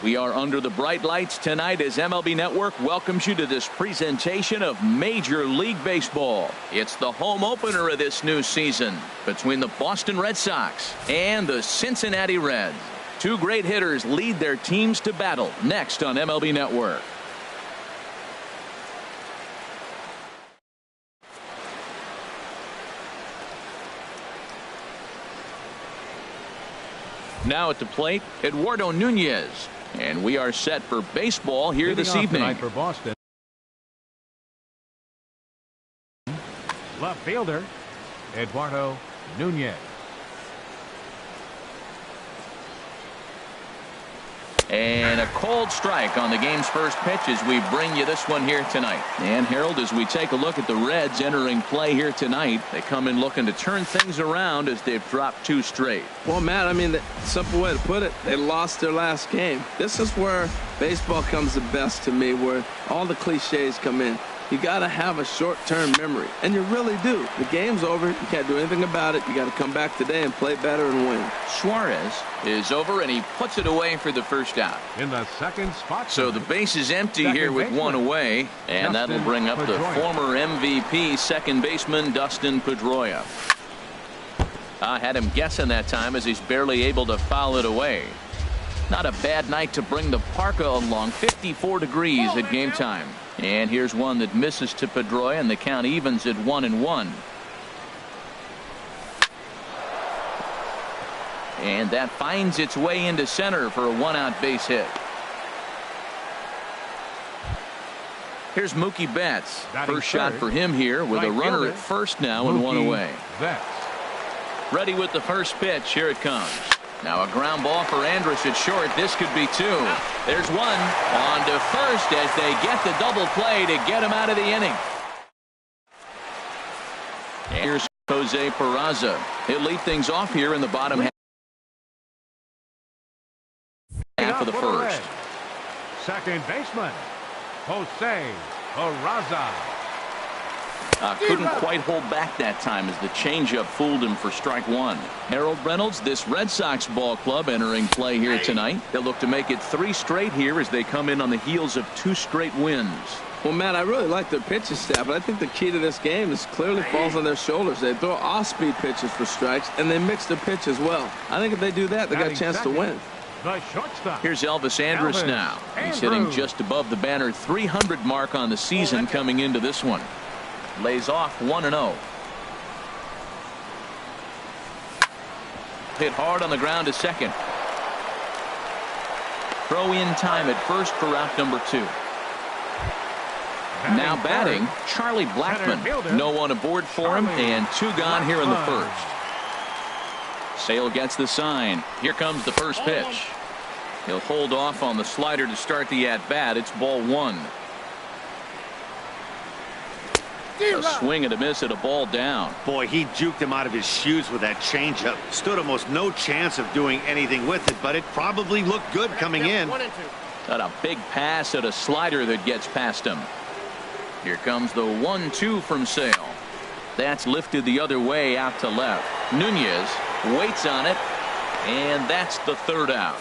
We are under the bright lights tonight as MLB Network welcomes you to this presentation of Major League Baseball. It's the home opener of this new season between the Boston Red Sox and the Cincinnati Reds. Two great hitters lead their teams to battle next on MLB Network. Now at the plate, Eduardo Nunez. And we are set for baseball here this evening. For Boston. Left fielder, Eduardo Nunez. And a cold strike on the game's first pitch as we bring you this one here tonight. And Harold, as we take a look at the Reds entering play here tonight, they come in looking to turn things around as they've dropped 2 straight. Well, Matt, I mean, the simple way to put it, they lost their last game. This is where baseball comes the best to me, where all the cliches come in. You got to have a short-term memory, and you really do. The game's over. You can't do anything about it. You got to come back today and play better and win. Suarez is over, and he puts it away for the first out. In the second spot. So the base is empty here with one away, and that'll bring up the former MVP second baseman Dustin Pedroia. I had him guessing that time as he's barely able to foul it away. Not a bad night to bring the parka along. 54 degrees at game time. And here's one that misses to Pedroia, and the count evens at 1-1. And that finds its way into center for a 1-out base hit. Here's Mookie Betts. First shot for him here with a runner at first now and 1 away. Ready with the first pitch. Here it comes. Now a ground ball for Andrus at short. This could be 2. There's 1 on to first as they get the double play to get him out of the inning. And here's Jose Peraza. He'll lead things off here in the bottom half of the first. Second baseman, Jose Peraza. Couldn't quite hold back that time as the changeup fooled him for strike 1. Harold Reynolds, this Red Sox ball club entering play here tonight. They'll look to make it 3 straight here as they come in on the heels of 2 straight wins. Well, Matt, I really like their pitching staff, but I think the key to this game is clearly falls on their shoulders. They throw off-speed pitches for strikes, and they mix their pitch as well. I think if they do that, they got a chance to win. The shortstop. Here's Elvis Andrus now. He's hitting just above the banner 300 mark on the season coming into this one. Lays off 1-0. Hit hard on the ground to second. Throw in time at first for out number 2. Now batting, Charlie Blackmon. No one aboard for him, and 2 gone here in the first. Sale gets the sign. Here comes the first pitch. He'll hold off on the slider to start the at-bat. It's ball 1. A swing and a miss at a ball down. Boy, he juked him out of his shoes with that changeup. Stood almost no chance of doing anything with it, but it probably looked good coming in. Got a big pass at a slider that gets past him. Here comes the 1-2 from Sale. That's lifted the other way out to left. Nunez waits on it, and that's the 3rd out.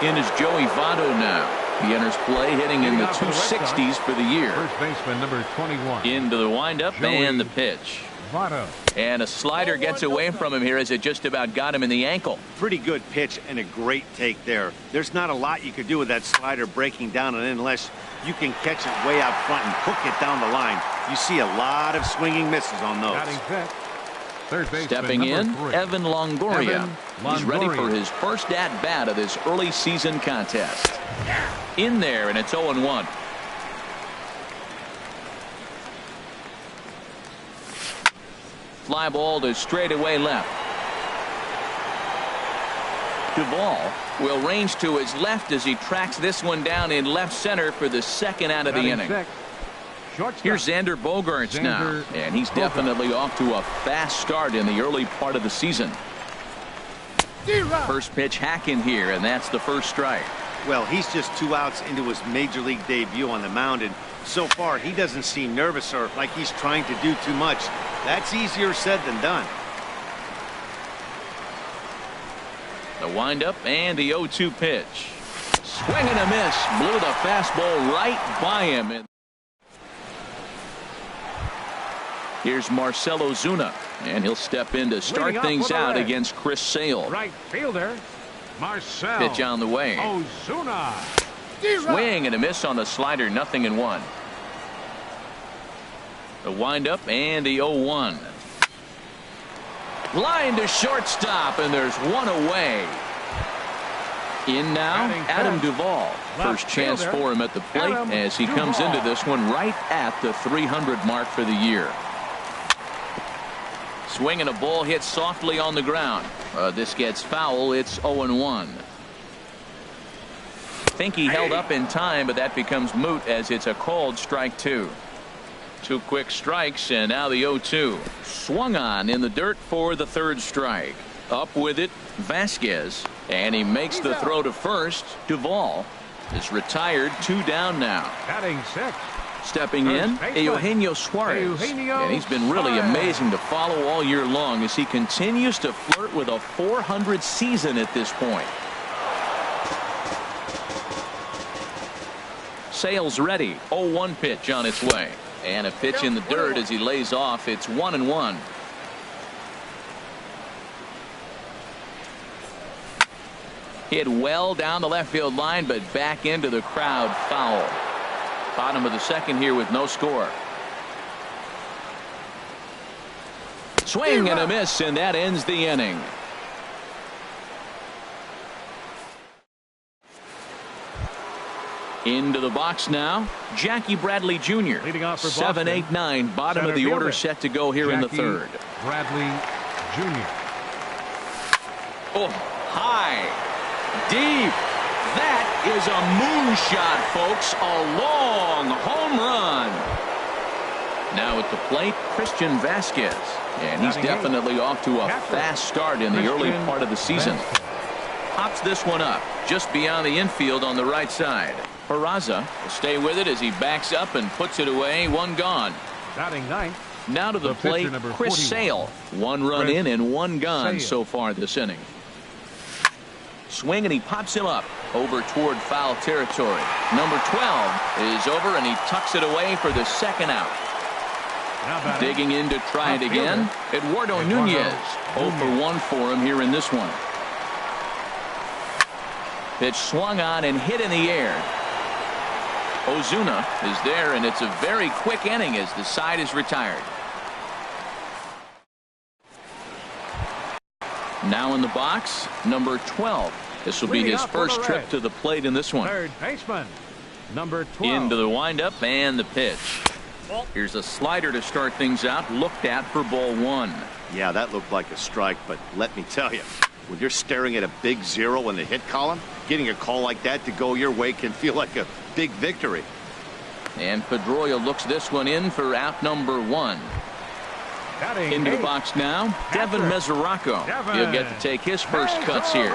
In is Joey Votto now. He enters play hitting in the 260s for the year. First baseman number 21. Into the windup and the pitch. Votto. And a slider gets away from him here as it just about got him in the ankle. Pretty good pitch and a great take there. There's not a lot you could do with that slider breaking down and in unless you can catch it way out front and hook it down the line. You see a lot of swinging misses on those. Stepping in, Evan Longoria. He's ready for his first at-bat of this early season contest. In there, and it's 0-1. Fly ball to straightaway left. Duvall will range to his left as he tracks this one down in left center for the 2nd out of the inning. Here's Xander Bogaerts now, and he's definitely off to a fast start in the early part of the season. First pitch hacking here, and that's the first strike. Well, he's just 2 outs into his major league debut on the mound, and so far he doesn't seem nervous or like he's trying to do too much. That's easier said than done. The windup and the 0-2 pitch. Swing and a miss. Blew the fastball right by him. Here's Marcell Ozuna, and he'll step in to start things out against Chris Sale. Right fielder, Marcell. Pitch on the way. Ozuna. Swing and a miss on the slider, 0-1. The windup and the 0-1. Line to shortstop, and there's one away. In now, Adam Duvall. First chance for him at the plate as he comes into this one right at the 300 mark for the year. Swing and a ball hit softly on the ground. This gets foul. It's 0-1. Think he held up in time, but that becomes moot as it's a called strike 2. 2 quick strikes, and now the 0-2. Swung on in the dirt for the 3rd strike. Up with it, Vasquez, and he makes the throw to first. Duvall is retired, 2 down now. Batting 6. Stepping in, Eugenio Suarez. And he's been really amazing to follow all year long as he continues to flirt with a .400 season at this point. Sale's ready. 0-1 pitch on its way. And a pitch in the dirt as he lays off. It's 1-1. Hit well down the left field line, but back into the crowd, foul. Bottom of the 2nd here with no score. Swing and a miss, and that ends the inning. Into the box now, Jackie Bradley Jr. Leading off for 7, 8, 9. Bottom of the order set to go here in the 3rd. Bradley Jr. Oh, high, deep. That is a moonshot, folks. A long home run. Now at the plate, Christian Vasquez. And he's definitely off to a fast start in the early part of the season. Pops this one up just beyond the infield on the right side. Peraza will stay with it as he backs up and puts it away. 1 gone. Batting 9th. Now to the plate, Chris Sale. 1 run in and 1 gone so far this inning. Swing and he pops him up over toward foul territory. Number 12 is over and he tucks it away for the 2nd out. Digging in to try it again, Eduardo Nunez. 0 for 1 for him here in this one. Pitch swung on and hit in the air. Ozuna is there, and it's a very quick inning as the side is retired. Now in the box, number 12. This will be his first trip to the plate in this one. 3rd baseman, number 12. Into the windup and the pitch. Here's a slider to start things out. Looked at for ball 1. Yeah, that looked like a strike, but let me tell you, when you're staring at a big 0 in the hit column, getting a call like that to go your way can feel like a big victory. And Pedroia looks this one in for out number 1. Into the box now, Devin Mesoraco. He'll get to take his first cuts here.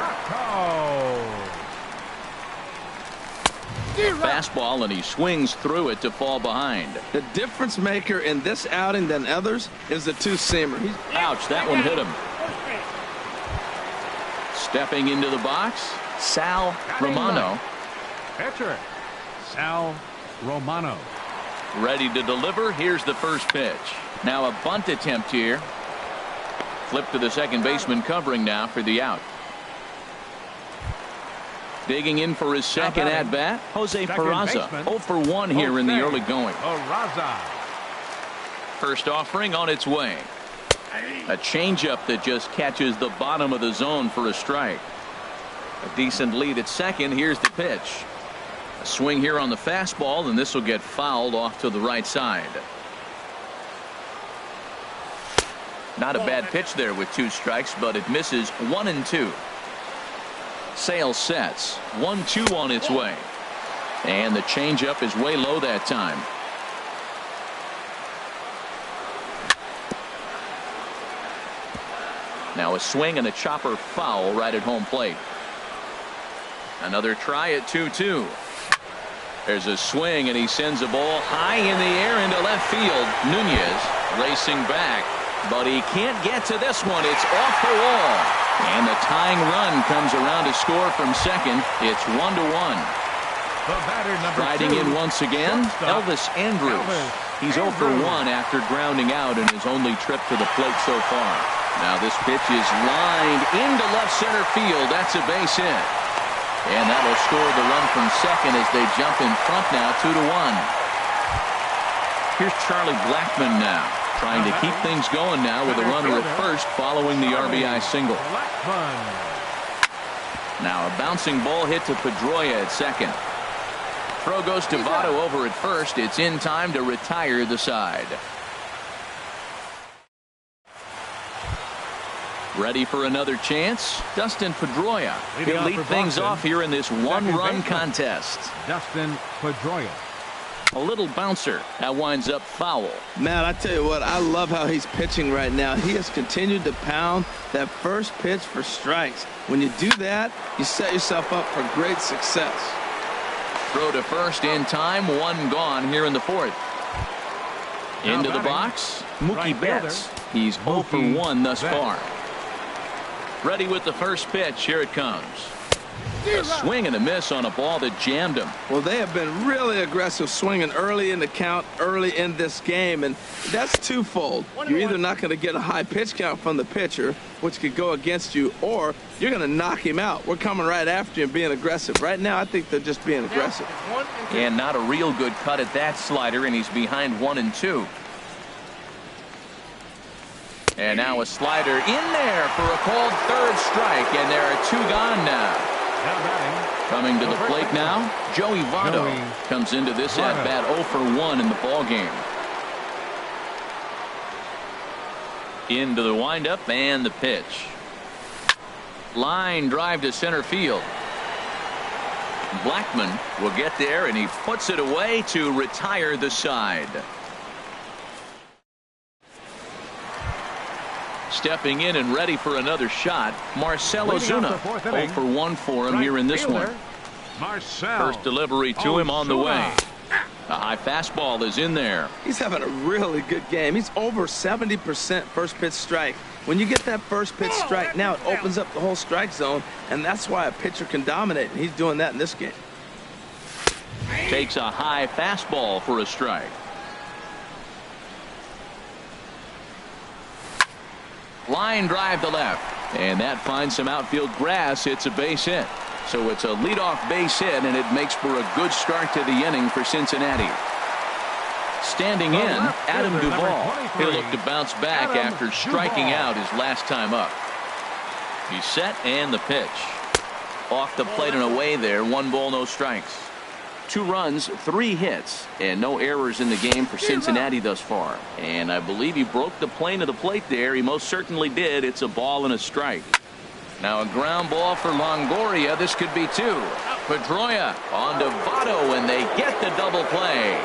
Fastball, and he swings through it to fall behind. The difference maker in this outing than others is the 2-seamer. Ouch, that one hit him. Stepping into the box, Sal Romano. Pitcher, Sal Romano. Ready to deliver. Here's the first pitch. Now a bunt attempt here. Flip to the 2nd baseman covering now for the out. Digging in for his 2nd at bat, Jose Peraza. 0 for 1 here in the early going. Peraza. First offering on its way. A changeup that just catches the bottom of the zone for a strike. A decent lead at 2nd. Here's the pitch. A swing here on the fastball, and this will get fouled off to the right side. Not a bad pitch there with 2 strikes, but it misses. 1-2. Sale sets. 1-2 on its way. And the changeup is way low that time. Now a swing and a chopper foul right at home plate. Another try at 2-2. There's a swing, and he sends a ball high in the air into left field. Nunez racing back, but he can't get to this one. It's off the wall. And the tying run comes around to score from second. It's 1-1. The batter, number Riding 2, in once again, shortstop, Elvis Andrews. He's 0 for 1 after grounding out in his only trip to the plate so far. Now this pitch is lined into left center field. That's a base hit. And that'll score the run from second as they jump in front now 2-1. Here's Charlie Blackmon now, trying to keep things going now with a runner at first following the RBI single. Now a bouncing ball hit to Pedroia at second. Throw goes to Votto over at first. It's in time to retire the side. Ready for another chance? Dustin Pedroia. He'll lead things off here in this one-run contest. Dustin Pedroia. A little bouncer. That winds up foul. Man, I tell you what, I love how he's pitching right now. He has continued to pound that first pitch for strikes. When you do that, you set yourself up for great success. Throw to first in time. One gone here in the fourth. Into the box, Mookie Betts. He's 0 for 1 thus far. Ready with the first pitch. Here it comes. A swing and a miss on a ball that jammed him. Well, they have been really aggressive swinging early in the count, early in this game, and that's twofold. You're either not going to get a high pitch count from the pitcher, which could go against you, or you're going to knock him out. We're coming right after you and being aggressive. Right now, I think they're just being aggressive. And not a real good cut at that slider, and he's behind 1-2. And now a slider in there for a called third strike, and there are 2 gone now. Coming to the plate now, Joey Votto comes into this at-bat 0 for 1 in the ballgame. Into the windup and the pitch. Line drive to center field. Blackmon will get there, and he puts it away to retire the side. Stepping in and ready for another shot, Marcell Ozuna. 0 for 1 for him here in this one. First delivery to him on the way. A high fastball is in there. He's having a really good game. He's over 70% first pitch strike. When you get that first pitch strike, now it opens up the whole strike zone, and that's why a pitcher can dominate, and he's doing that in this game. Takes a high fastball for a strike. Line drive to left, and that finds some outfield grass. It's a base hit. So it's a leadoff base hit, and it makes for a good start to the inning for Cincinnati. Standing in, Adam Duvall. He'll look to bounce back after striking out his last time up. He's set, and the pitch. Off the plate and away there. 1 ball, no strikes. 2 runs, 3 hits, and no errors in the game for Cincinnati thus far. And I believe he broke the plane of the plate there. He most certainly did. It's a ball and a strike. Now a ground ball for Longoria. This could be 2. Pedroia on to Votto, and they get the double play.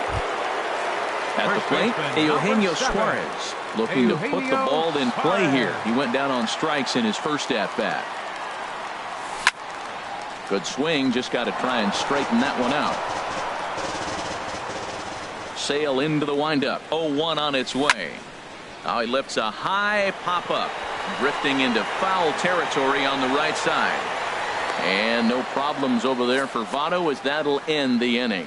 At the plate, Eugenio Suarez looking to put the ball in play here. He went down on strikes in his first at-bat. Good swing, just got to try and straighten that one out. Sale into the windup. 0-1 on its way. Now he lifts a high pop-up, drifting into foul territory on the right side. And no problems over there for Votto, as that'll end the inning.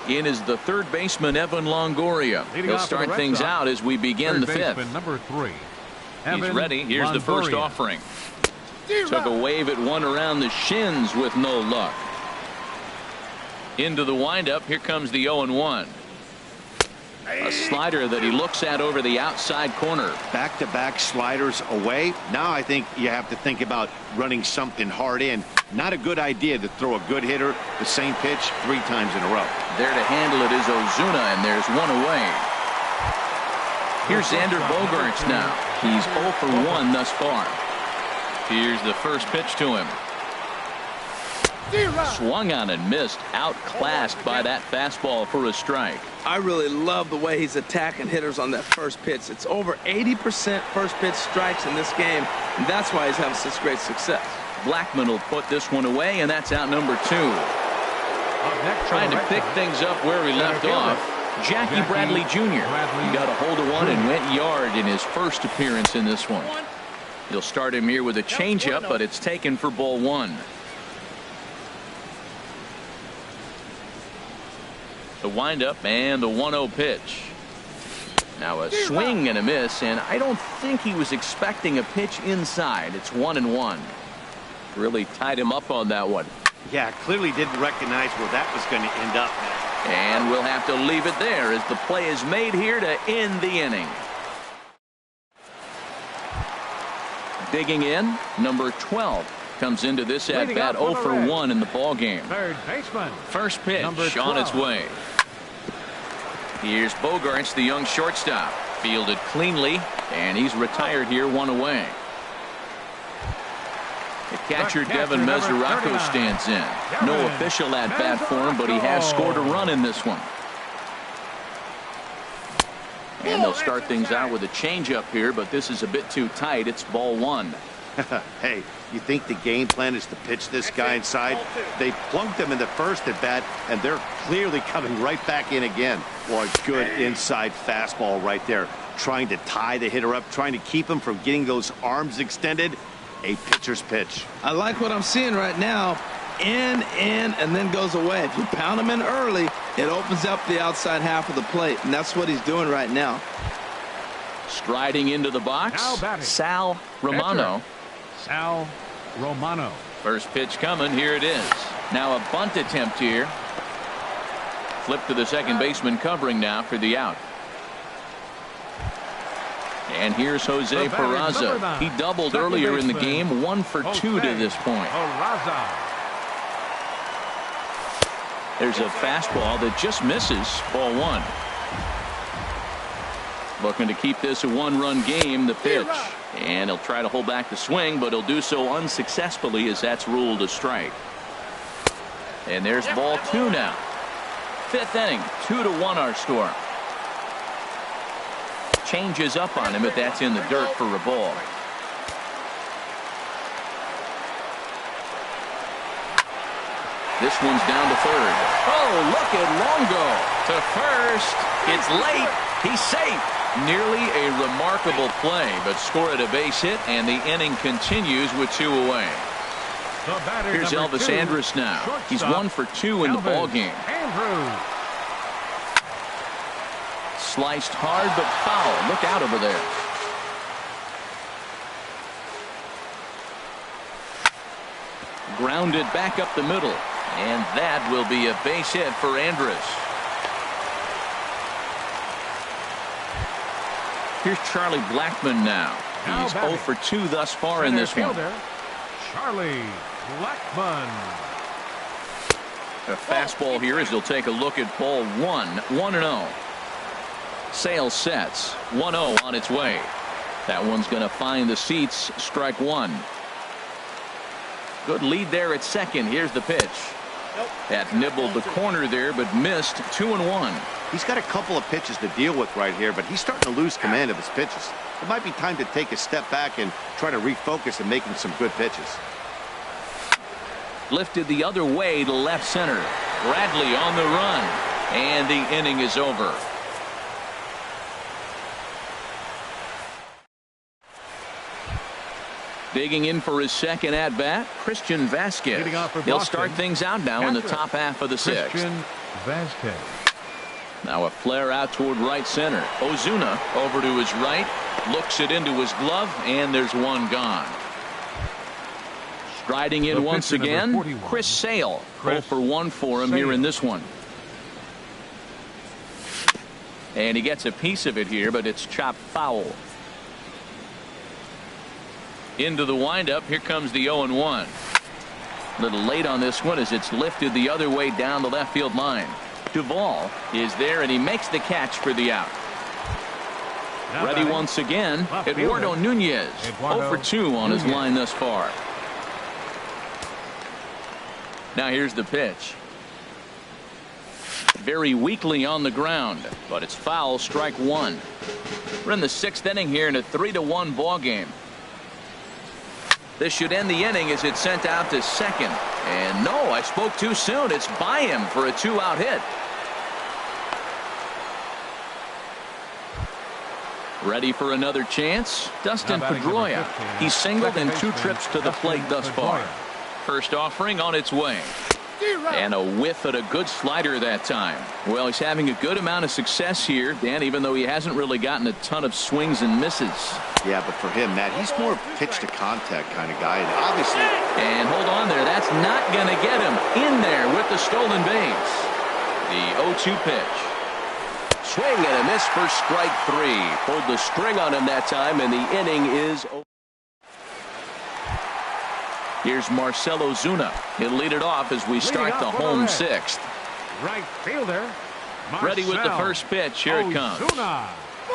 In is the third baseman, Evan Longoria. He'll start things out as we begin the fifth. Number 3. He's ready. Here's the first offering. Took a wave at one around the shins with no luck. Into the windup. Here comes the 0-1. A slider that he looks at over the outside corner. Back-to-back sliders away. Now I think you have to think about running something hard in. Not a good idea to throw a good hitter the same pitch 3 times in a row. There to handle it is Ozuna, and there's 1 away. Here's Xander Bogaerts now. He's 0 for 1 thus far. Here's the first pitch to him. Swung on and missed. Outclassed by that fastball for a strike. I really love the way he's attacking hitters on that first pitch. It's over 80% first pitch strikes in this game, and that's why he's having such great success. Blackmon will put this one away, and that's out number 2. Trying to pick things up where he left off. Jackie Bradley Jr. He got a hold of one and went yard in his first appearance in this one. You'll start him here with a changeup, but it's taken for ball one. The windup and the 1-0 pitch. Now a swing and a miss, and I don't think he was expecting a pitch inside. It's 1-1. Really tied him up on that one. Yeah, clearly didn't recognize where that was going to end up. And we'll have to leave it there as the play is made here to end the inning. Digging in, number 12 comes into this at bat 0 for 1 in the ball game. Third baseman. First pitch on its way. Here's Bogarts, the young shortstop, fielded cleanly, and he's retired here, 1 away. The catcher Devin Mesoraco stands in. No official at bat for him, but he has scored a run in this one. And they'll start things out with a changeup here, but this is a bit too tight. It's ball one. Hey, you think the game plan is to pitch this guy inside? They plunked him in the first at bat, and they're clearly coming right back in again. Boy, good inside fastball right there. Trying to tie the hitter up, trying to keep him from getting those arms extended. A pitcher's pitch. I like what I'm seeing right now. In, and then goes away. If you pound him in early, it opens up the outside half of the plate, and that's what he's doing right now. Striding into the box, Sal Romano. Sal Romano. First pitch coming. Here it is. Now a bunt attempt here. Flip to the second baseman covering now for the out. And here's Jose Peraza. He doubled earlier in the game. 1 for 2 to this point. There's a fastball that just misses. Ball one. Looking to keep this a one-run game. The pitch. And he'll try to hold back the swing, but he'll do so unsuccessfully as that's ruled a strike. And there's ball two now. Fifth inning. 2-1 our score. Changes up on him, but that's in the dirt for a ball. This one's down to third. Oh, look at Longo to first. It's late. He's safe. Nearly a remarkable play, but scored a base hit, and the inning continues with 2 away. Here's Elvis Andrus now. He's 1 for 2 in the ball game. Sliced hard but foul. Look out over there. Grounded back up the middle, and that will be a base hit for Andrus. Here's Charlie Blackmon now. He's 0 for 2 thus far in this one. Charlie Blackmon. A fastball here as he'll take a look at ball one. 1-0. Sale sets. 1-0 on its way. That one's going to find the seats. Strike one. Good lead there at second. Here's the pitch. That nibbled the corner there, but missed. 2-1. He's got a couple of pitches to deal with right here, but he's starting to lose command of his pitches. It might be time to take a step back and try to refocus and making some good pitches. Lifted the other way to left center. Bradley on the run, and the inning is over. Digging in for his second at bat, Christian Vasquez. He'll start things out now in the top half of the sixth. Christian Vasquez. Now a flare out toward right center. Ozuna over to his right, looks it into his glove, and there's one gone. Striding in once again, Chris Sale. 0 for 1 for him here in this one. And he gets a piece of it here, but it's chopped foul. Into the windup. Here comes the 0-1. A little late on this one as it's lifted the other way down the left field line. Duvall is there, and he makes the catch for the out. Ready once again, Eduardo Nunez. 0 for 2 on his line thus far. Now here's the pitch. Very weakly on the ground, but it's foul. Strike one. We're in the 6th inning here in a 3-1 ball game. This should end the inning as it's sent out to second. And no, I spoke too soon. It's by him for a 2-out hit. Ready for another chance? Dustin Pedroia. He's singled in 2 trips to the plate thus far. First offering on its way. And a whiff at a good slider that time. Well, he's having a good amount of success here, Dan, even though he hasn't really gotten a ton of swings and misses. Yeah, but for him, Matt, he's more pitch to contact kind of guy. And obviously. And hold on there. That's not going to get him in there with the stolen base. The 0-2 pitch. Swing and a miss for strike 3. Pulled the string on him that time, and the inning is over. Here's Marcelo Zuna. He'll lead it off as we start the home 6th. Right fielder. Ready with the first pitch. Here it comes.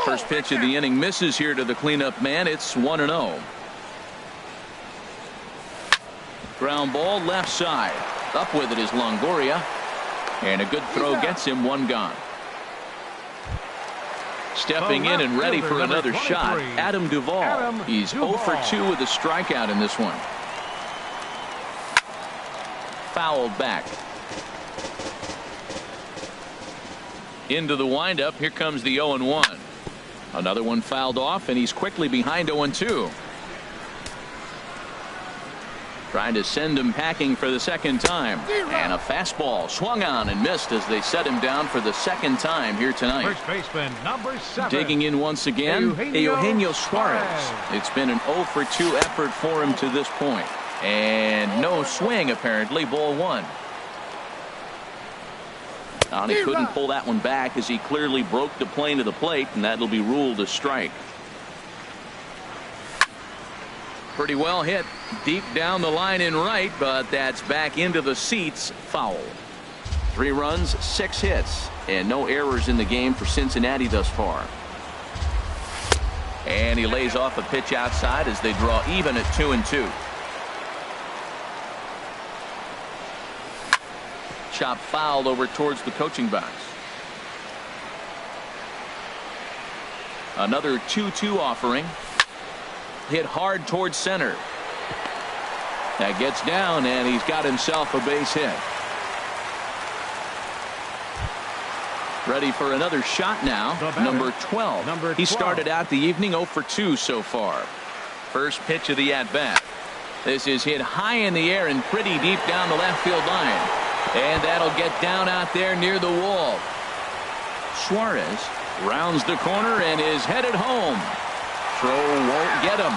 First pitch of the inning misses here to the cleanup man. It's 1-0. Ground ball left side. Up with it is Longoria. And a good throw gets him 1 gone. Stepping in and ready for another shot, Adam Duvall. He's 0 for 2 with a strikeout in this one. Fouled back. Into the windup. Here comes the 0-1. Another one fouled off, and he's quickly behind 0-2. Trying to send him packing for the second time. And a fastball swung on and missed as they set him down for the second time here tonight. First baseman, number 7. Digging in once again, Eugenio Suarez. It's been an 0 for 2 effort for him to this point. And no swing, apparently. Ball 1. And he couldn't pull that one back as he clearly broke the plane of the plate, and that'll be ruled a strike. Pretty well hit deep down the line in right, but that's back into the seats. Foul. 3 runs, 6 hits, and no errors in the game for Cincinnati thus far. And he lays off a pitch outside as they draw even at 2-2. Chop fouled over towards the coaching box. Another 2-2 offering. Hit hard towards center. That gets down, and he's got himself a base hit. Ready for another shot now. Number 12. He started out the evening 0 for 2 so far. First pitch of the at-bat. This is hit high in the air and pretty deep down the left field line. And that'll get down out there near the wall. Suarez rounds the corner and is headed home. Throw won't get him.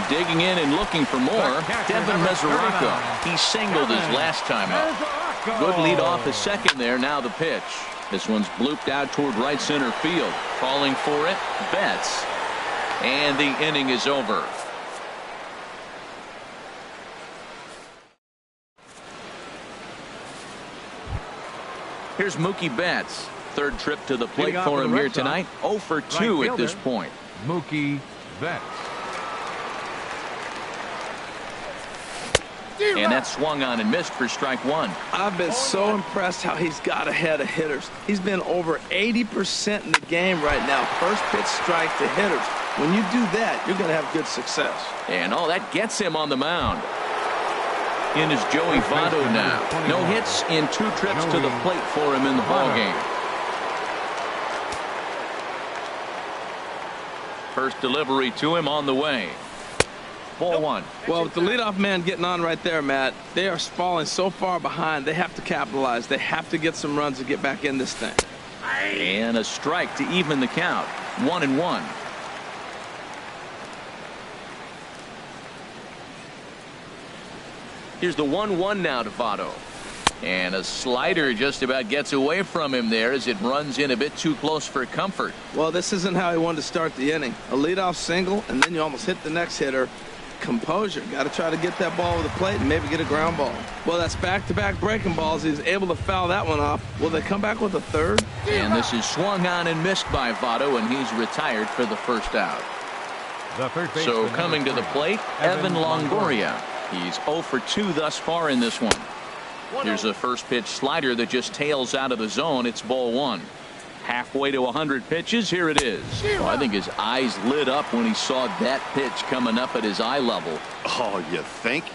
Digging in and looking for more. Devin Mesoraco. He singled his last time up. Good lead off his second there. Now the pitch. This one's blooped out toward right center field. Calling for it. Betts. And the inning is over. Here's Mookie Betts. Third trip to the plate for him here tonight. 0 for 2 at this point. Mookie Betts. And that swung on and missed for strike 1. I've been so impressed how he's got ahead of hitters. He's been over 80% in the game right now. First pitch strike to hitters. When you do that, you're going to have good success. And that gets him on the mound. In is Joey Votto now. No hits in 2 trips to the plate for him in the ballgame. First delivery to him on the way. Ball 1. Well, with the leadoff man getting on right there, Matt, they are falling so far behind. They have to capitalize. They have to get some runs to get back in this thing. And a strike to even the count. 1-1. Here's the 1-1 now to Votto. And a slider just about gets away from him there as it runs in a bit too close for comfort. Well, this isn't how he wanted to start the inning. A leadoff single, and then you almost hit the next hitter. Composure. Got to try to get that ball over the plate and maybe get a ground ball. Well, that's back-to-back breaking balls. He's able to foul that one off. Will they come back with a third? And this is swung on and missed by Votto, and he's retired for the first out. So coming to the plate, Evan Longoria. He's 0 for 2 thus far in this one. Here's a first pitch slider that just tails out of the zone. It's ball 1. Halfway to 100 pitches. Here it is. Well, I think his eyes lit up when he saw that pitch coming up at his eye level. Oh, you think?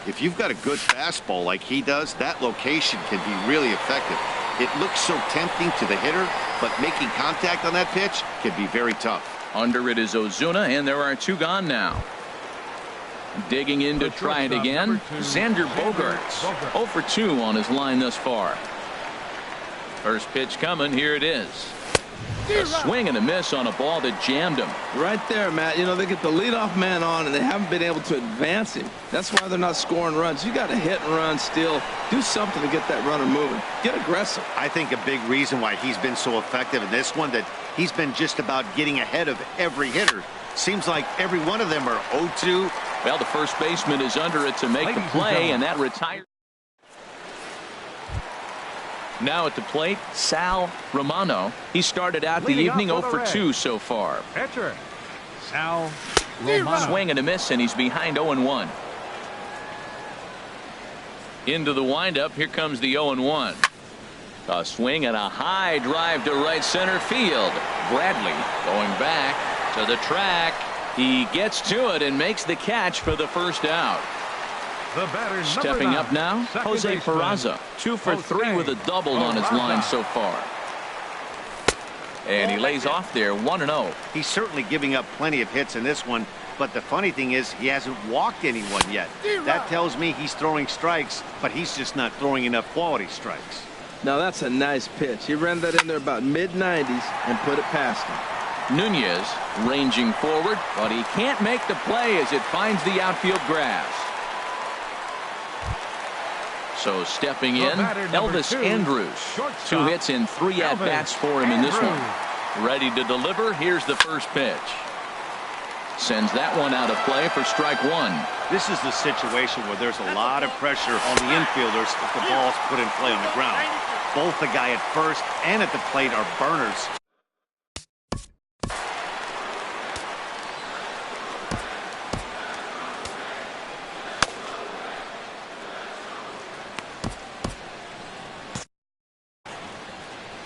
If you've got a good fastball like he does, that location can be really effective. It looks so tempting to the hitter, but making contact on that pitch can be very tough. Under it is Ozuna, and there are 2 gone now. Digging in to try it again, Xander Bogaerts. 0 for 2 on his line thus far. First pitch coming, here it is. A swing and a miss on a ball that jammed him. Right there, Matt. You know, they get the leadoff man on, and they haven't been able to advance him. That's why they're not scoring runs. You got to hit and run, steal, do something to get that runner moving. Get aggressive. I think a big reason why he's been so effective in this one, that he's been just about getting ahead of every hitter. Seems like every one of them are 0-2. Well, the first baseman is under it to make the play, and that retires. Now at the plate, Sal Romano. He started out the evening 0 for 2 so far. Pitcher, Sal Romano. Swing and a miss, and he's behind 0-1. Into the windup, here comes the 0-1. A swing and a high drive to right center field. Bradley going back to the track. He gets to it and makes the catch for the first out. The batter, Stepping up now, Jose Peraza. 2 for 3 with a double on his line so far. And he lays off there 1-0. He's certainly giving up plenty of hits in this one, but the funny thing is he hasn't walked anyone yet. That tells me he's throwing strikes, but he's just not throwing enough quality strikes. Now that's a nice pitch. He ran that in there about mid-90s and put it past him. Nunez ranging forward, but he can't make the play as it finds the outfield grass. So stepping in, Elvis Andrus. 2 hits and 3 at-bats for him in this one. Ready to deliver. Here's the first pitch. Sends that one out of play for strike 1. This is the situation where there's a lot of pressure on the infielders if the ball's put in play on the ground. Both the guy at first and at the plate are burners.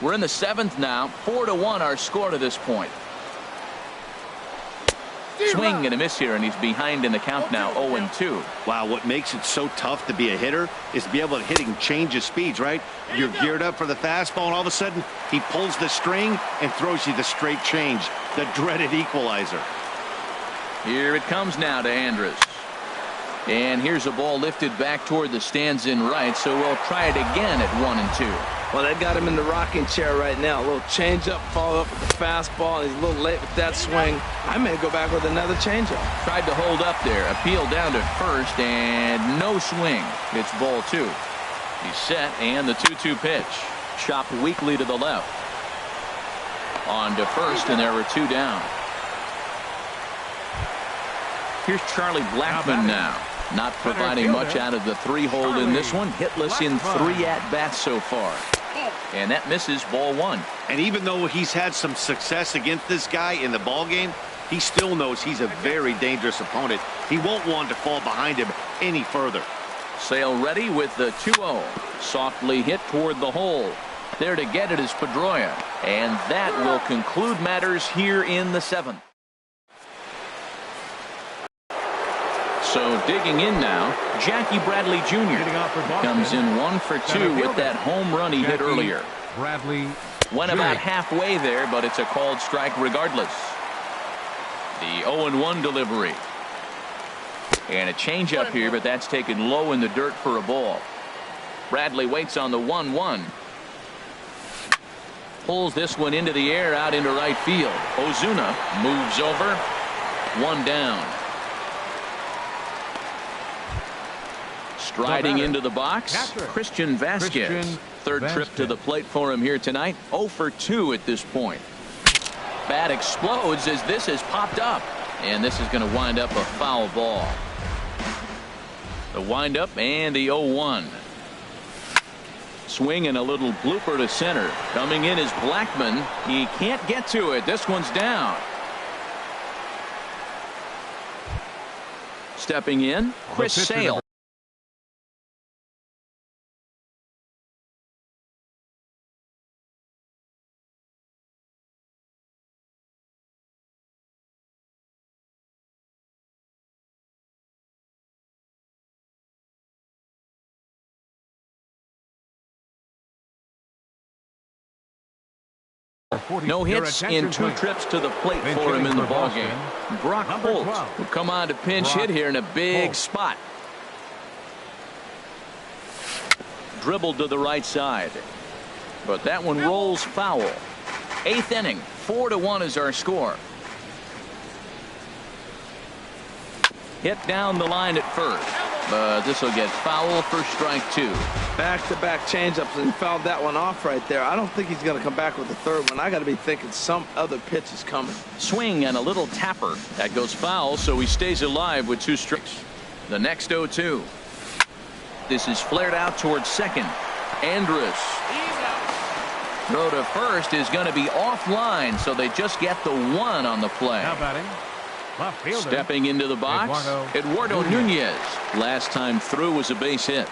We're in the 7th now. 4-1 our score to this point. Swing and a miss here, and he's behind in the count now, 0-2. Wow, what makes it so tough to be a hitter is to be able to hitting change of speeds, right? You're geared up for the fastball, and all of a sudden he pulls the string and throws you the straight change, the dreaded equalizer. Here it comes now to Andrus. And here's a ball lifted back toward the stands in right, so we'll try it again at 1-2. Well, they got him in the rocking chair right now. A little changeup, follow up with the fastball, and he's a little late with that swing. I may go back with another changeup. Tried to hold up there. Appeal down to first, and no swing. It's ball 2. He's set, and the 2-2 pitch. Chopped weakly to the left. On to first, and there were 2 down. Here's Charlie Blackmon now. Not providing much out of the 3-hole in this one. Hitless in 3 at-bats so far. And that misses, ball 1. And even though he's had some success against this guy in the ball game, he still knows he's a very dangerous opponent. He won't want to fall behind him any further. Sale ready with the 2-0. Softly hit toward the hole. There to get it is Pedroia. And that will conclude matters here in the 7th. So digging in now, Jackie Bradley Jr. comes in 1 for 2 with that home run he hit earlier. Bradley Went about halfway there, but it's a called strike regardless. The 0-1 delivery. And a changeup here, but that's taken low in the dirt for a ball. Bradley waits on the 1-1. Pulls this one into the air out into right field. Ozuna moves over. 1 down. Striding into the box, Christian Vasquez. Third trip to the plate for him here tonight. 0 for 2 at this point. Bat explodes as this has popped up. And this is going to wind up a foul ball. The windup and the 0-1. Swing and a little blooper to center. Coming in is Blackmon. He can't get to it. This one's down. Stepping in, Chris Sale. No hits in 2 trips to the plate for him in the ballgame. Brock Holt will come on to pinch hit here in a big spot. Dribbled to the right side, but that one rolls foul. 8th inning, 4-1 is our score. Hit down the line at first, but this will get foul for strike 2. Back-to-back changeups, and he fouled that one off right there. I don't think he's going to come back with the 3rd one. I got to be thinking some other pitch is coming. Swing and a little tapper. That goes foul, so he stays alive with 2 strikes. The next 0-2. This is flared out towards second. Andrus. Throw to first is going to be offline, so they just get the 1 on the play. Now batting, left fielder. Stepping into the box, Eduardo Nunez. Last time through was a base hit.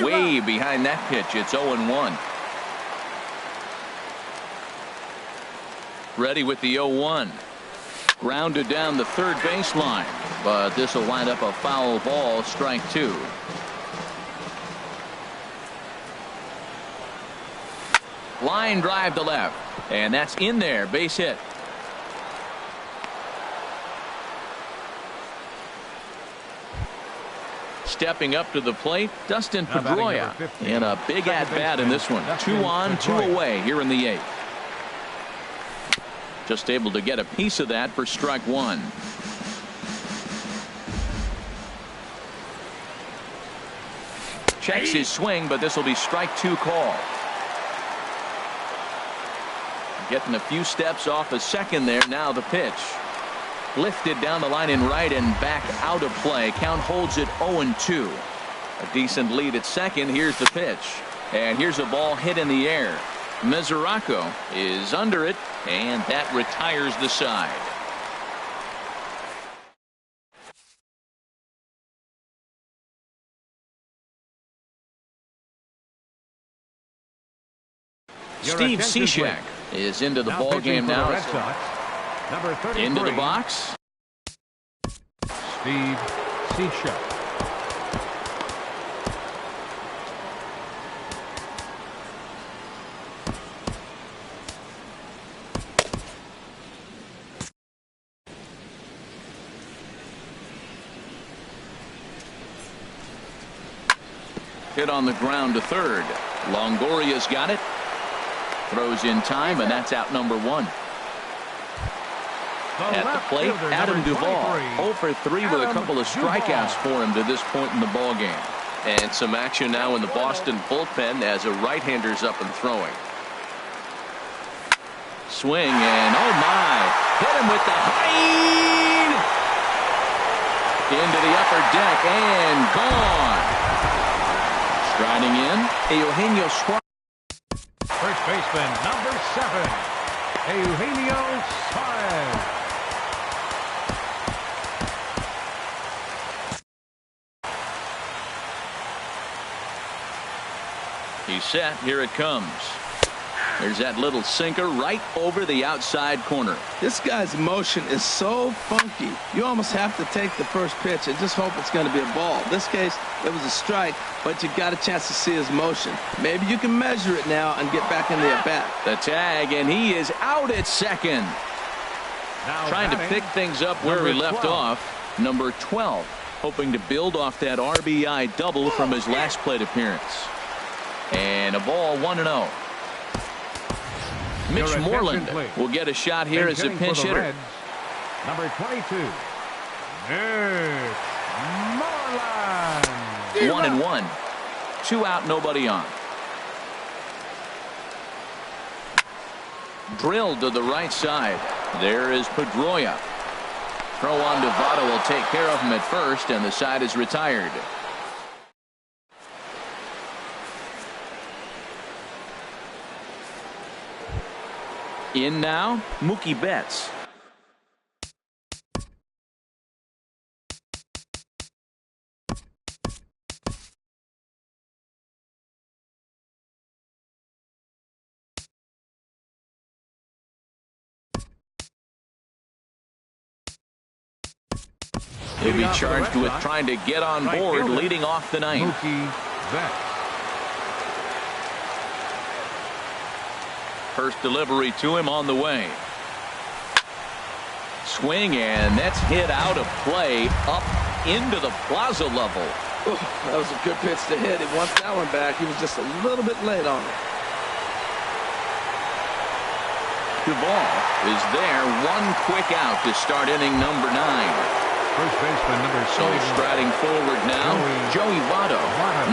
Way behind that pitch. It's 0-1. Ready with the 0-1. Grounded down the 3rd baseline, but this will wind up a foul ball, strike 2. Line drive to left, and that's in there, base hit. Stepping up to the plate, Dustin Pedroia, and a big at-bat in this one. 2 on, 2 away here in the 8th. Just able to get a piece of that for strike 1. Checks his swing, but this will be strike 2 call. Getting a few steps off a second there. Now the pitch. Lifted down the line in right and back out of play. Count holds it 0-2. A decent lead at second. Here's the pitch. And here's a ball hit in the air. Mesoraco is under it, and that retires the side. Steve Cishek is into the ball game now. Into the box. Steve Cishek. Hit on the ground to 3rd. Longoria's got it. Throws in time, and that's out number 1. At the plate, Adam Duvall. 0 for 3 with a couple of strikeouts for him to this point in the ball game. And some action now in the Boston bullpen as a right-hander's up and throwing. Swing, and oh my, hit him with the height into the upper deck and gone. Striding in, Eugenio Suarez. First baseman, number 7, Eugenio Suarez. He's set. Here it comes. There's that little sinker right over the outside corner. This guy's motion is so funky. You almost have to take the first pitch and just hope it's going to be a ball. In this case, it was a strike, but you got a chance to see his motion. Maybe you can measure it now and get back in the at-bat. The tag, and he is out at second. Now trying to pick things up where he left off. Number 12, hoping to build off that RBI double from his last plate appearance. And a ball, 1-0. Mitch Moreland will get a shot here as a pinch hitter. Reds, number 22, Mitch Moreland. 1-1. 2 out, nobody on. Drilled to the right side. There is Pedroia. Throw on to Votto will take care of him at first, and the side is retired. In now, Mookie Betts. He'll be charged with trying to get on board, leading off the ninth. Mookie Betts. First delivery to him on the way. Swing, and that's hit out of play up into the plaza level. Ooh, that was a good pitch to hit. He wants that one back. He was just a little bit late on it. The ball is there. One quick out to start inning number 9. First baseman number 7. So striding forward now, Joey Votto.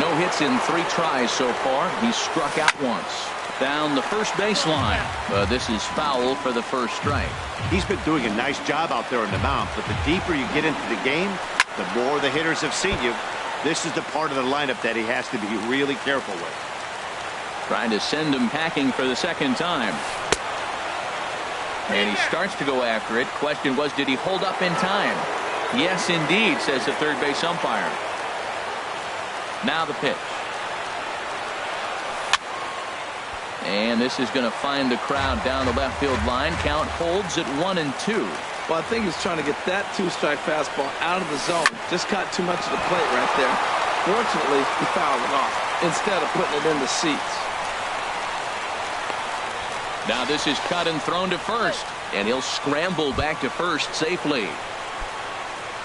No hits in 3 tries so far. He's struck out once. Down the first baseline, but this is foul for the first strike. He's been doing a nice job out there on the mound, but the deeper you get into the game, the more the hitters have seen you. This is the part of the lineup that he has to be really careful with. Trying to send him packing for the second time. And he starts to go after it. Question was, did he hold up in time? Yes, indeed, says the third base umpire. Now the pitch. And this is going to find the crowd down the left field line. Count holds at 1-2. Well, I think he's trying to get that 2-strike fastball out of the zone. Just caught too much of the plate right there. Fortunately, he fouled it off instead of putting it in the seats. Now this is cut and thrown to first, and he'll scramble back to first safely.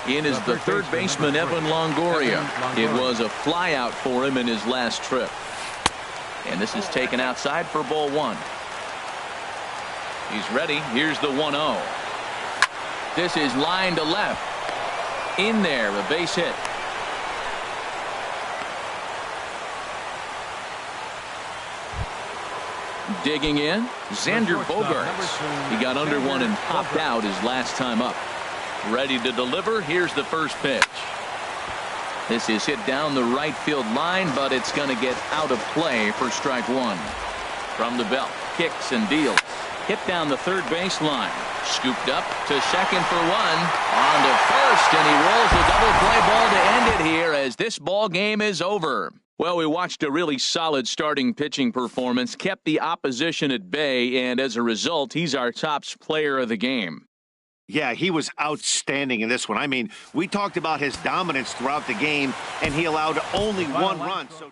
In is the third baseman, Evan Longoria. It was a fly out for him in his last trip. And this is taken outside for ball 1. He's ready. Here's the 1-0. This is line to left. In there, a base hit. Digging in, Xander Bogaerts. He got under one and popped out his last time up. Ready to deliver. Here's the first pitch. This is hit down the right field line, but it's going to get out of play for strike 1. From the belt, kicks and deals. Hit down the third base line. Scooped up to second for 1. On to first, and he rolls a double play ball to end it here as this ball game is over. Well, we watched a really solid starting pitching performance, kept the opposition at bay, and as a result, he's our top player of the game. Yeah, he was outstanding in this one. I mean, we talked about his dominance throughout the game, and he allowed only 1 run. So